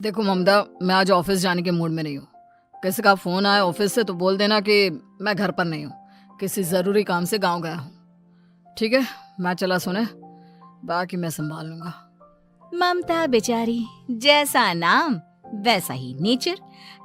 देखो ममता, मैं आज ऑफिस जाने के मूड में नहीं हूँ। किसी का फोन आया ऑफिस से तो बोल देना कि मैं घर पर नहीं हूँ, किसी जरूरी काम से गांव गया हूँ। ठीक है, मैं चला सुने, बाकी मैं संभाल लूंगा। ममता बेचारी, जैसा नाम वैसा ही नेचर।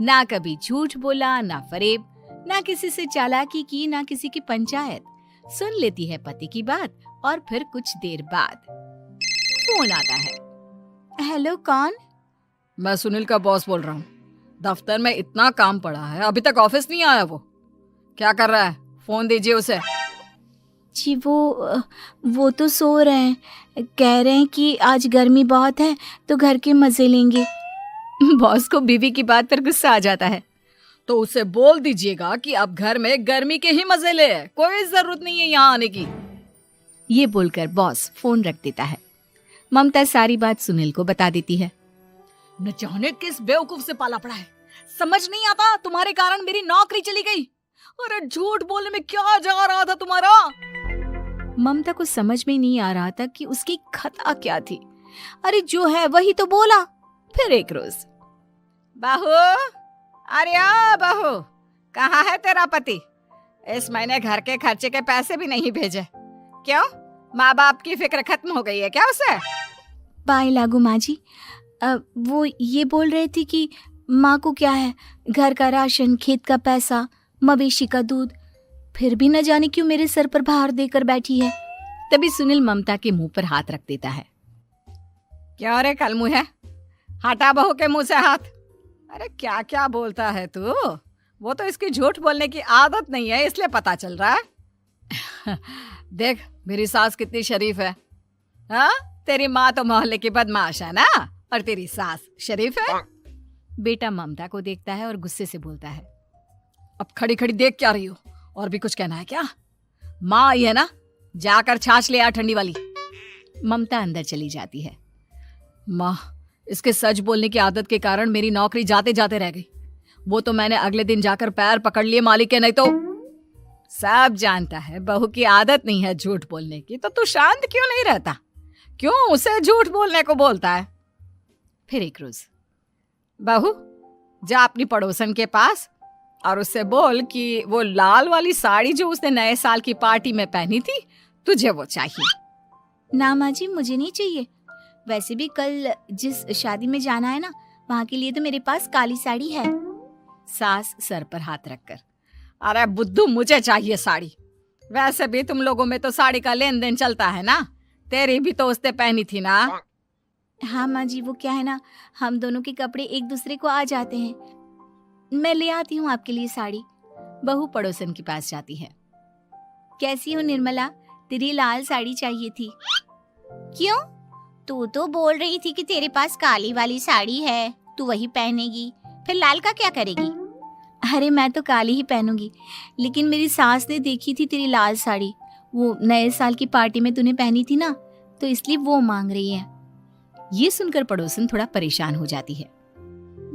ना कभी झूठ बोला, ना फरेब, ना किसी से चालाकी की, ना किसी की पंचायत। सुन लेती है पति की बात और फिर कुछ देर बाद फोन आता है। हेलो, कौन? मैं सुनील का बॉस बोल रहा हूँ। दफ्तर में इतना काम पड़ा है, अभी तक ऑफिस नहीं आया। वो क्या कर रहा है? फोन दीजिए उसे। जी वो तो सो रहे हैं, कह रहे हैं कि आज गर्मी बहुत है तो घर के मजे लेंगे। बॉस को बीवी की बात पर गुस्सा आ जाता है। तो उसे बोल दीजिएगा कि अब घर में गर्मी के ही मजे ले, कोई जरूरत नहीं है यहाँ आने की। ये बोलकर बॉस फोन रख देता है। ममता सारी बात सुनील को बता देती है। न जाने किस बेवकूफ से पाला पड़ा है, समझ नहीं आता। तुम्हारे कारण मेरी नौकरी चली गई। अरे झूठ बोलने में क्या जा रहा था तुम्हारा? ममता को समझ में नहीं आ रहा था कि उसकी खता क्या थी। अरे जो है वही तो बोला। फिर एक रोज, बहू, अरे आ बहू, कहाँ है तेरा पति? इस महीने घर के खर्चे के पैसे भी नहीं भेजे। क्यों, माँ बाप की फिक्र खत्म हो गई है क्या उसे? बाय लागू माँ जी, वो ये बोल रहे थे कि माँ को क्या है, घर का राशन, खेत का पैसा, मवेशी का दूध, फिर भी न जाने क्यों मेरे सर पर भार देकर बैठी है। तभी सुनील ममता के मुंह पर हाथ रख देता है। क्यों रे कलमुँह है, हटा बहू के मुंह से हाथ। अरे क्या क्या बोलता है तू? वो तो इसकी झूठ बोलने की आदत नहीं है, इसलिए पता चल रहा है। देख मेरी सास कितनी शरीफ है। हाँ, तेरी माँ तो मोहल्ले की बदमाश है ना, और तेरी सास शरीफ है। बेटा ममता को देखता है और गुस्से से बोलता है। अब खड़ी खड़ी देख क्या रही हो? और भी कुछ कहना है क्या? माँ आई है ना, जाकर छाछ ले आ ठंडी वाली। ममता अंदर चली जाती है। माँ, इसके सच बोलने की आदत के कारण मेरी नौकरी जाते जाते रह गई। वो तो मैंने अगले दिन जाकर पैर पकड़ लिए मालिक के, नहीं तो। सब जानता है बहू की आदत नहीं है झूठ बोलने की, तो तू शांत क्यों नहीं रहता? क्यों उसे झूठ बोलने को बोलता है? फिर एक रोज, बहू जा अपनी पड़ोसन के पास और उससे बोल कि वो लाल वाली साड़ी जो उसने नए साल की पार्टी में पहनी थी, तुझे वो चाहिए। ना माँ जी, मुझे नहीं चाहिए। वैसे भी कल जिस शादी में जाना है ना, वहाँ के लिए तो मेरे पास काली साड़ी है। सास सर पर हाथ रखकर, अरे बुद्धू, मुझे चाहिए साड़ी। वैसे भी तुम लोगों में तो साड़ी का लेन देन चलता है ना, तेरी भी तो उसने पहनी थी ना। हाँ माँ जी, वो क्या है ना, हम दोनों के कपड़े एक दूसरे को आ जाते हैं। मैं ले आती हूँ आपके लिए साड़ी। बहू पड़ोसन के पास जाती है। कैसी हो निर्मला, तेरी लाल साड़ी चाहिए थी। क्यों? तू तो बोल रही थी कि तेरे पास काली वाली साड़ी है, तू वही पहनेगी, फिर लाल का क्या करेगी? अरे मैं तो काली ही पहनूंगी, लेकिन मेरी सास ने देखी थी तेरी लाल साड़ी, वो नए साल की पार्टी में तूने पहनी थी ना, तो इसलिए वो मांग रही है। ये सुनकर पड़ोसन थोड़ा परेशान हो जाती है।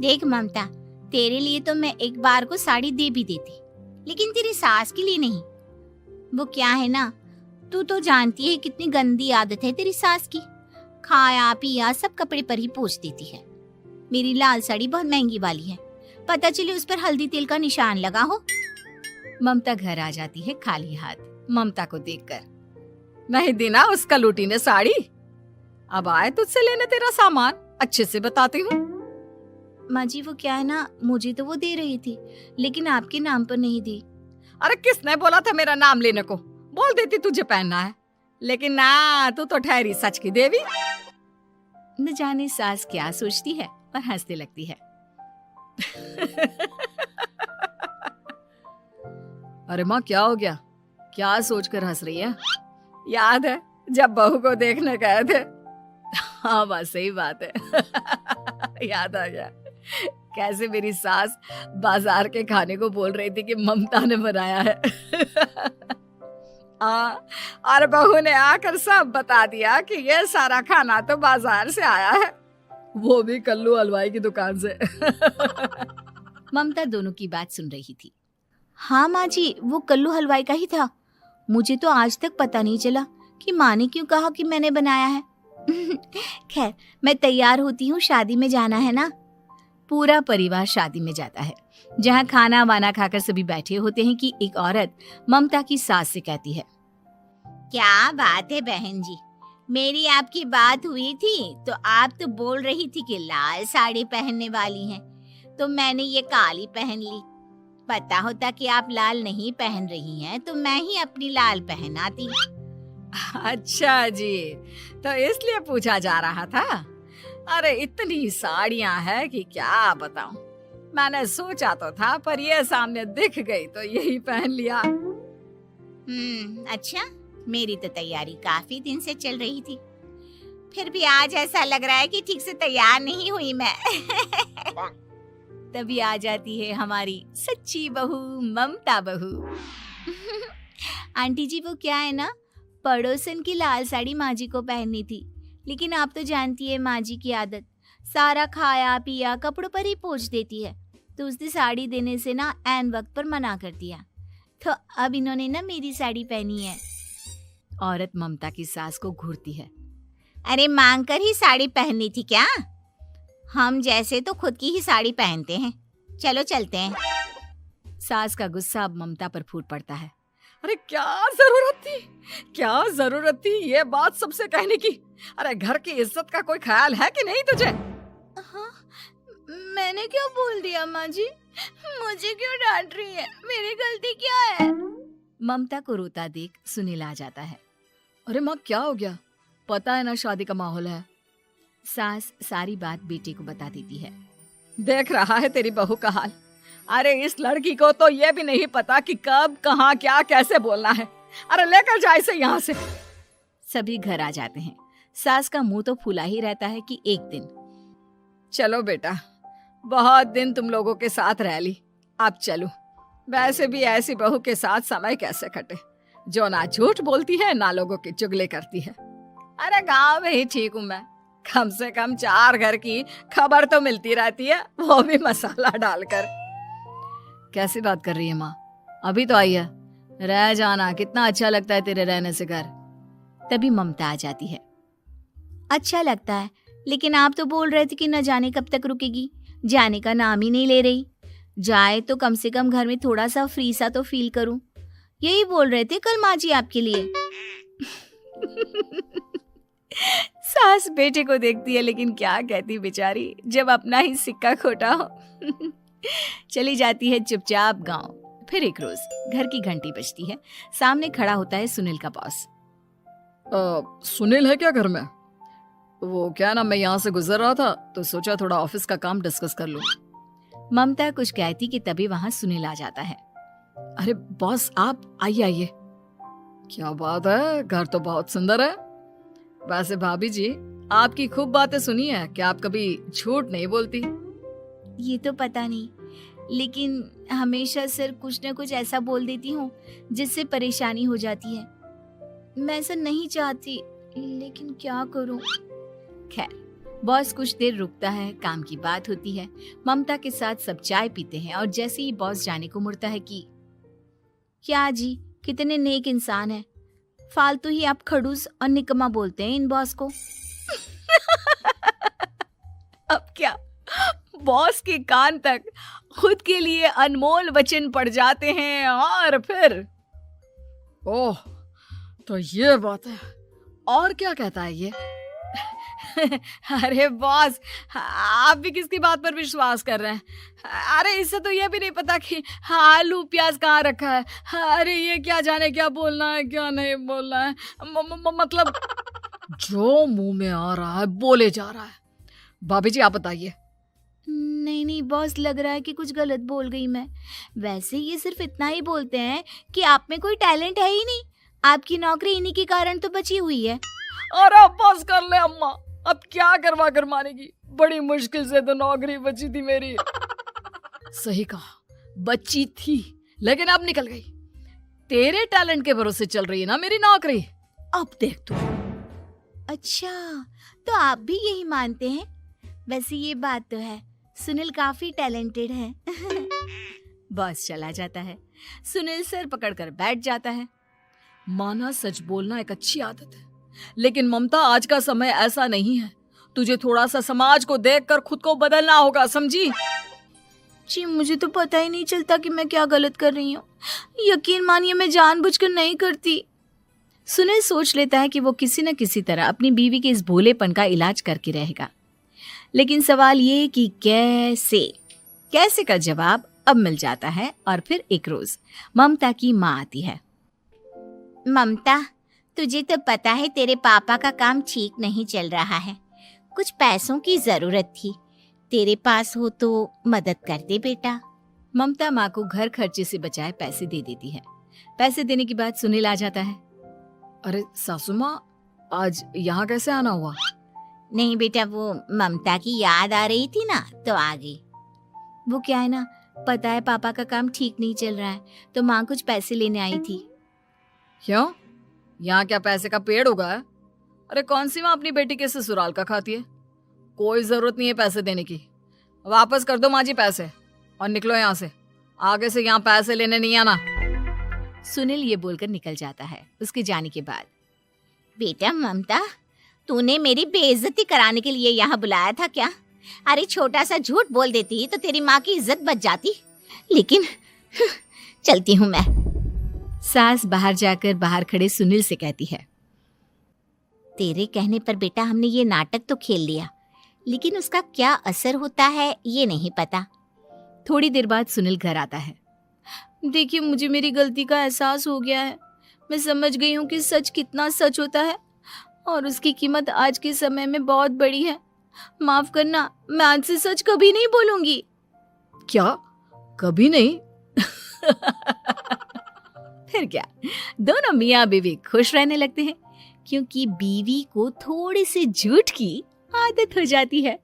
देख ममता, तेरे लिए तो मैं एक बार को साड़ी दे भी देती, लेकिन तेरी सास के लिए नहीं। वो क्या है ना, तू तो जानती है कितनी गंदी आदत है तेरी सास की, खाया पिया सब कपड़े पर ही पोंछ देती है। मेरी लाल साड़ी बहुत महंगी वाली है, पता चले उस पर हल्दी तेल का निशान लगा हो। ममता घर आ जाती है खाली हाथ। ममता को देखकर, नहीं देना उसका लूटी ने साड़ी। अब आए तुझसे लेने तेरा सामान, अच्छे से बताती हूँ। माँ जी वो क्या है ना, मुझे तो वो दे रही थी, लेकिन आपके नाम पर नहीं दी। अरे किसने बोला था मेरा नाम लेने को? बोल देती तुझे पहनना है, लेकिन ना, तू तो ठहरी सच की देवी। न जाने सास क्या सोचती है और हंसने लगती है। अरे माँ, क्या हो गया? क्या सोचकर हंस रही है? याद है जब बहू को देखने गए थे? हाँ बस सही बात है। याद आ गया कैसे मेरी सास बाजार के खाने को बोल रही थी कि ममता ने बनाया है। और बहू ने आकर सब बता दिया कि ये सारा खाना तो बाजार से आया है, वो भी कल्लू हलवाई की दुकान से। ममता दोनों की बात सुन रही थी। हाँ माँ जी, वो कल्लू हलवाई का ही था। मुझे तो आज तक पता नहीं चला कि माँ ने क्यों कहा कि मैंने बनाया है। खैर, मैं तैयार होती हूँ, शादी में जाना है ना। पूरा परिवार शादी में जाता है, जहाँ खाना वाना खाकर सभी बैठे होते हैं कि एक औरत ममता की सास से कहती है, क्या बात है बहन जी, मेरी आपकी बात हुई थी तो आप तो बोल रही थी कि लाल साड़ी पहनने वाली हैं, तो मैंने ये काली पहन ली। पता होता कि आप लाल नहीं पहन रही हैं तो मैं ही अपनी लाल पहनाती। अच्छा जी, तो इसलिए पूछा जा रहा था। अरे इतनी साड़ियां हैं कि क्या बताऊं। मैंने सोचा तो था, पर ये सामने दिख गई तो यही पहन लिया। अच्छा, मेरी तो तैयारी काफी दिन से चल रही थी, फिर भी आज ऐसा लग रहा है कि ठीक से तैयार नहीं हुई मैं। तभी आ जाती है हमारी सच्ची बहू ममता बहू। आंटी जी, वो क्या है ना, पड़ोसन की लाल साड़ी माँ जी को पहननी थी, लेकिन आप तो जानती है माँ जी की आदत, सारा खाया पिया कपड़ों पर ही पोंछ देती है, तो उसने साड़ी देने से ना ऐन वक्त पर मना कर दिया, तो अब इन्होंने ना मेरी साड़ी पहनी है। औरत ममता की सास को घूरती है, अरे मांग कर ही साड़ी पहननी थी क्या? हम जैसे तो खुद की ही साड़ी पहनते हैं, चलो चलते हैं। सास का गुस्सा अब ममता पर फूट पड़ता है। अरे क्या जरूरत थी ये बात सबसे कहने की? अरे घर की इज्जत का कोई ख्याल है कि नहीं तुझे? हाँ, मैंने क्या बोल दिया माँ जी? मुझे क्यों डांट रही है? मेरी गलती क्या है? ममता को रोता देख सुनील आ जाता है। अरे माँ, क्या हो गया? पता है ना शादी का माहौल है। सास सारी बात बेटे को बता देती है। देख रहा है तेरी बहू का हाल। अरे इस लड़की को तो ये भी नहीं पता कि कब कहाँ क्या कैसे बोलना है। अरे लेकर जा इसे यहाँ से। सभी घर आ जाते हैं। सास का मुंह तो फूला ही रहता है कि एक दिन। चलो बेटा, बहुत दिन तुम लोगों के साथ रह ली, अब चलो। वैसे भी ऐसी बहू के साथ समय कैसे कटे, जो ना झूठ बोलती है ना लोगों की चुगली करती है। अरे गांव में ही ठीक हूँ मैं, कम से कम 4 घर की खबर तो मिलती रहती है, वो भी मसाला डालकर। कैसी बात कर रही है माँ? अभी तो आई है, रह जाना, कितना अच्छा लगता है तेरे रहने से घर। तभी ममता आ जाती है। अच्छा लगता है, लेकिन आप तो बोल रहे थे कि न जाने कब तक रुकेगी, जाने का नाम ही नहीं ले रही। जाए तो कम से कम घर में थोड़ा सा फ्री सा तो फील करूं, यही बोल रहे थे कल माँ जी आपके लिए। सास बेटे को देखती है, लेकिन क्या कहती बेचारी, जब अपना ही सिक्का खोटा हो। चली जाती है चुपचाप गांव। फिर एक रोज घर की घंटी बजती है। सामने खड़ा होता है सुनील का बॉस। सुनील है क्या घर में? वो क्या ना, मैं यहाँ से गुजर रहा था तो सोचा थोड़ा ऑफिस का काम डिस्कस कर लूं। ममता कुछ कहती कि तभी वहां सुनील आ जाता है। अरे बॉस, आप आइए आइए। क्या बात है, घर तो बहुत सुंदर है। वैसे भाभी जी, आपकी खूब बातें सुनी है कि आप कभी झूठ नहीं बोलती। ये तो पता नहीं, लेकिन हमेशा सिर्फ कुछ न कुछ ऐसा बोल देती हूँ जिससे परेशानी हो जाती है। मैं ऐसा नहीं चाहती, लेकिन क्या करूँ। खैर, बॉस कुछ देर रुकता है, काम की बात होती है। ममता के साथ सब चाय पीते हैं और जैसे ही बॉस जाने को मुड़ता है कि क्या जी, कितने नेक इंसान है, फालतू ही आप खड़ूस और निकम्मा बोलते हैं इन बॉस को। अब क्या, बॉस के कान तक खुद के लिए अनमोल वचन पड़ जाते हैं। और फिर ओह, तो ये बात है। और क्या कहता है ये? अरे बॉस, आप भी किसकी बात पर विश्वास कर रहे हैं? अरे इससे तो ये भी नहीं पता कि आलू प्याज कहाँ रखा है। अरे ये क्या जाने क्या बोलना है क्या नहीं बोलना है। मतलब जो मुंह में आ रहा है बोले जा रहा है। भाभी जी, आप बताइए। नहीं बॉस, लग रहा है कि कुछ गलत बोल गई मैं। वैसे ये सिर्फ इतना ही बोलते हैं कि आप में कोई टैलेंट है ही नहीं, आपकी नौकरी इन्हीं के कारण तो बची हुई है। अरे बस कर ले अम्मा, अब क्या करवा कर मानेगी, बड़ी मुश्किल से तो नौकरी बची थी मेरी। सही कहा, बची थी, लेकिन अब निकल गई। तेरे टैलेंट के भरोसे चल रही है ना मेरी नौकरी, अब देख तू। अच्छा, तो आप भी यही मानते हैं? वैसे ये बात तो है, सुनील काफी टैलेंटेड है। बॉस चला जाता है। सुनील सर पकड़कर बैठ जाता है। माना सच बोलना एक अच्छी आदत है, लेकिन ममता आज का समय ऐसा नहीं है। तुझे थोड़ा सा समाज को देखकर खुद को बदलना होगा, समझी? जी मुझे तो पता ही नहीं चलता कि मैं क्या गलत कर रही हूँ। यकीन मानिए मैं जानबूझकर नहीं करती। सुनील सोच लेता है कि वो किसी न किसी तरह अपनी बीवी के इस भोलेपन का इलाज करके रहेगा, लेकिन सवाल ये कि कैसे का जवाब अब मिल जाता है। और फिर एक रोज ममता की माँ आती है। ममता, तुझे तो पता है तेरे पापा का काम ठीक नहीं चल रहा है, कुछ पैसों की जरूरत थी, तेरे पास हो तो मदद कर दे बेटा। ममता माँ को घर खर्चे से बचाए पैसे दे देती है। पैसे देने के बाद सुनील आ जाता है। अरे सासू माँ, आज यहाँ कैसे आना हुआ? नहीं बेटा, वो ममता की याद आ रही थी ना तो आ गई। वो क्या है ना, पता है पापा का काम ठीक नहीं चल रहा है तो माँ कुछ पैसे लेने आई थी। क्यों? यहाँ क्या पैसे का पेड़ उगा है? अरे कौन सी माँ अपनी बेटी के ससुराल का खाती है? कोई जरूरत नहीं है पैसे देने की। वापस कर दो माँ जी पैसे और निकलो यहाँ से। आगे से यहाँ पैसे लेने नहीं आना। सुनील ये बोलकर निकल जाता है। उसके जाने के बाद, बेटा ममता, तूने मेरी बेइज्जती कराने के लिए यहाँ बुलाया था क्या? अरे छोटा सा झूठ बोल देती तो तेरी माँ की इज्जत बच जाती, लेकिन चलती हूँ मैं। सास बाहर जाकर बाहर खड़े सुनील से कहती है, तेरे कहने पर बेटा हमने ये नाटक तो खेल लिया, लेकिन उसका क्या असर होता है ये नहीं पता। थोड़ी देर बाद सुनील घर आता है। देखिए, मुझे मेरी गलती का एहसास हो गया है। मैं समझ गई हूँ कि सच कितना सच होता है और उसकी कीमत आज के समय में बहुत बड़ी है। माफ करना, मैं आज से सच कभी नहीं बोलूंगी। क्या? कभी नहीं? फिर क्या, दोनों मियाँ बीवी खुश रहने लगते हैं, क्योंकि बीवी को थोड़ी सी झूठ की आदत हो जाती है।